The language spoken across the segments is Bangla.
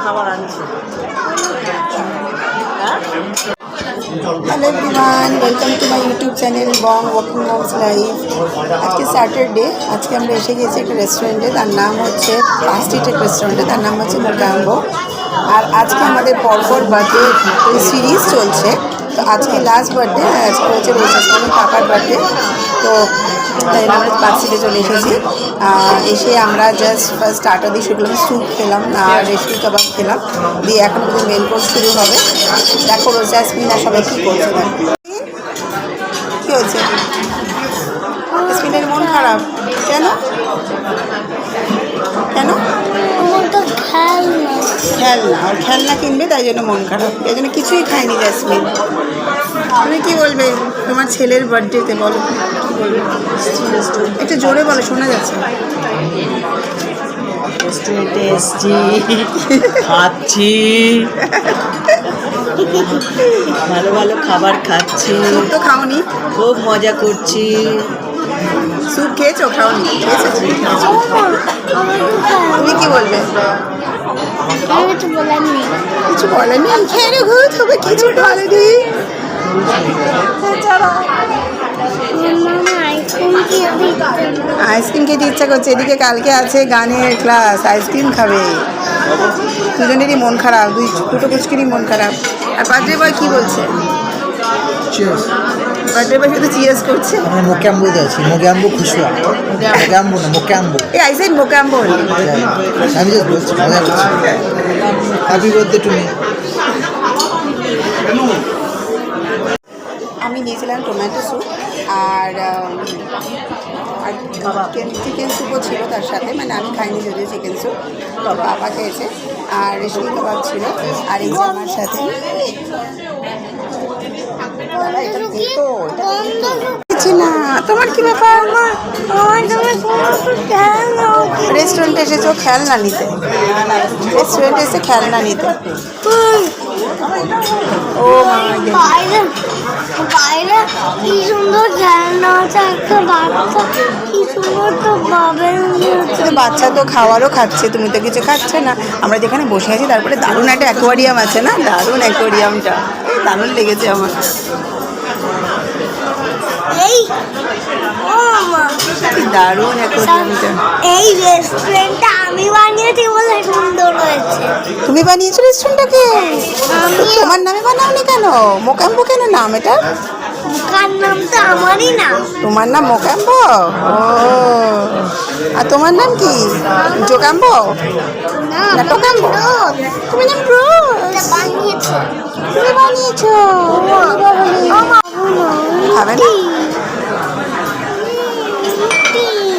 খাবার আনছে। Hello everyone, welcome to my YouTube channel Bong walking moms life. আজকে স্যাটারডে। আজকে আমরা এসে গেছি একটা রেস্টুরেন্টে, তার নাম হচ্ছে ফাস্ট ইটেক রেস্টুরেন্টে, তার নাম হচ্ছে মোকাম্বো। আর আজকে আমাদের পরপর বার্থডে সিরিজ চলছে। তো আজকে লাস্ট বার্থডে, আজকে হচ্ছে রোজাসমানের পাপার বার্থডে। তো তাই আমরা পার্সিতে চলে এসেছি। এসে আমরা জাস্ট ফার্স্ট স্টার্টার দিয়ে শুরু করলাম, স্যুপ খেলাম আর রেশমি কাবাব খেলাম, দিয়ে এখন আমাদের মেন কোর্স শুরু হবে। দেখো রোজাসমিন আর সবাই কী করছে। কী হচ্ছে? স্মিনের মন খারাপ কেন? কেন? খেলনা, আর খেলনা কিনবে তাই জন্য মন খারাপ, তাই জন্য কিছুই খায়নি জাসমিন। তুমি কি বলবে তোমার ছেলের বার্থডেতে? বলো কি বলবে, একটু জোরে বলো, শোনা যাচ্ছে। রেস্টুরেন্টে এসছি, খাচ্ছি, ভালো ভালো খাবার খাচ্ছি। স্যুপ তো খাওনি? খুব মজা করছি। স্যুপ খেয়েছো? খাওনি? খেয়েছো? তুমি কি বলবে? কিছু বলেনি? খেয়ে রে ঘুরে তবে কিছু বলেনি। আইসক্রিম খেতে ইচ্ছা করছে, এদিকে কালকে আছে গানের ক্লাস, আইসক্রিম খাবে। দুজনেরই মন খারাপ, দুটো কুচকিরই মন খারাপ। আর বার্থডে বয় কি বলছে? বার্থডে বয় শুধু চিয়ার্স করছে। আমরা মোকাম্বোতে আছি, মোকাম্বো খুশবা, মোকাম্বো না মোকাম্বো। এই আই সেড মোকাম্বো। আমি জাস্ট বলছি, মজা করছি। Happy birthday to me. আমি নিয়েছিলাম টমেটো স্যুপ আর চিকেন স্যুপও ছিল তার সাথে, মানে আমি খাইনি যদিও চিকেন স্যুপ, বাবা খেয়েছে। আর রেশমি কাবাব ছিল, আর এই যে আমার সাথে না। তোমার কি ব্যাপার? রেস্টুরেন্টে এসেছো খেলনা নিতে, রেস্টুরেন্টে এসে খেলনা নিতে। ও বাইরে কি সুন্দর খেলনা আছে, একটা বাচ্চা কি সুন্দর তো বাচ্চা তো খাওয়ারও খাচ্ছে, তুমি তো কিছু খাচ্ছে না। আমরা যেখানে বসে আছি তারপরে দারুণ একটা অ্যাকোয়ারিয়াম আছে না, দারুণ অ্যাকোয়ারিয়ামটা দারুণ লেগেছে আমার। এই ও মামা কি দারুণ অ্যাকোয়ারিয়ামটা। এই রেস্টুরেন্টটা আমি বানিয়েছি বলে সুন্দর হয়েছে। তুমি বানিয়েছো রেস্টুরেন্টটাকে? তোমার নামে বানাওনি কেন? মোকাম্বো কেন নাম এটা? দোকান নাম তো আমারই না। তোমার নাম মোকাম্বো? ও, আর তোমার নাম কি? জোকাম্বো না টোকাম্বো? তুমি নাম রোজ বানিয়েছে। তুমি বানিয়েছো? খাবে না?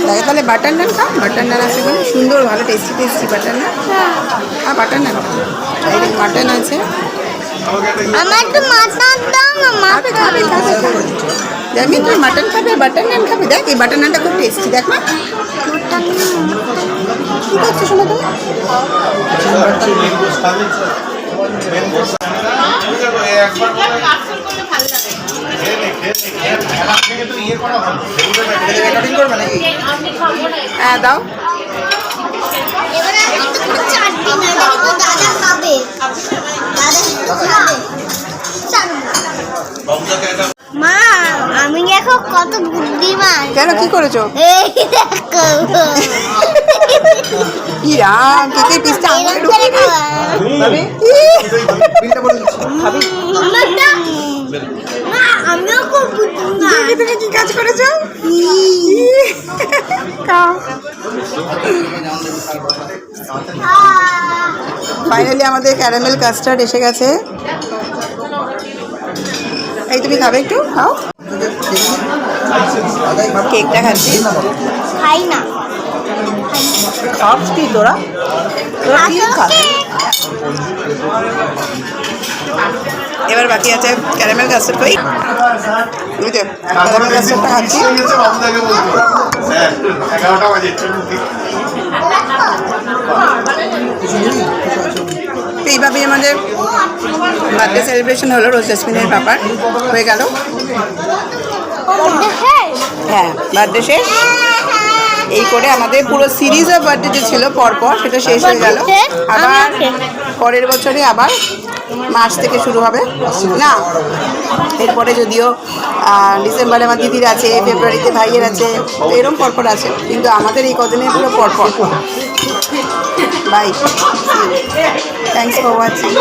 দেখে তাহলে বাটার নান খাও, বাটার নান আছে এখানে সুন্দর, ভালো টেস্টি টেস্টি বাটার নান। হ্যাঁ বাটার নান, এই মাটন আছে। আমার তো মাটন দাও না। খাবে খাবে খাবে জামি, তুমি মাটন খাবে বাটার নান খাবে? দেখ এই বাটার নানটা খুব টেস্টি, দেখ না কী করছো শোনো তুমি। হ্যাঁ দাও। মা আমি দেখো কত বুদ্ধিমান। কেন কি করেছো? এই দেখো ইরাম কেকের পিসটা আঙুলে ঢুকিয়ে দে। খাবি? মা আমিও খুব বুদ্ধিমান। তুমি কি কাজ করেছো? ফাইনালি আমাদের ক্যারামেল কাস্টার্ড এসে গেছে। এই তুমি খাবে? একটু খাও। কেকটা খাচ্ছি। খাই না। খাচ্ছি তোরা, তোরা কি খাস? এবার বাকি আছে ক্যারামেল কাস্টার্ড। কই বুঝতে ক্যারামেল কাস্টার্ডটা খাচ্ছি। এইভাবেই আমাদের বার্থডে সেলিব্রেশন হলো রোজাসমিনের পাপার, হয়ে গেল। হ্যাঁ বার্থডে শেষ। এই করে আমাদের পুরো সিরিজ অফ বার্থডে যে ছিল পরপর সেটা শেষ হয়ে গেল। আবার পরের বছরে আবার মার্চ থেকে শুরু হবে না, এরপরে যদিও ডিসেম্বরে আমার দিদির আছে, ফেব্রুয়ারিতে ভাইয়ের আছে, তো এরকম পরপর আছে, কিন্তু আমাদের এই কদিনের পুরো পরপর। Bye, thanks for watching.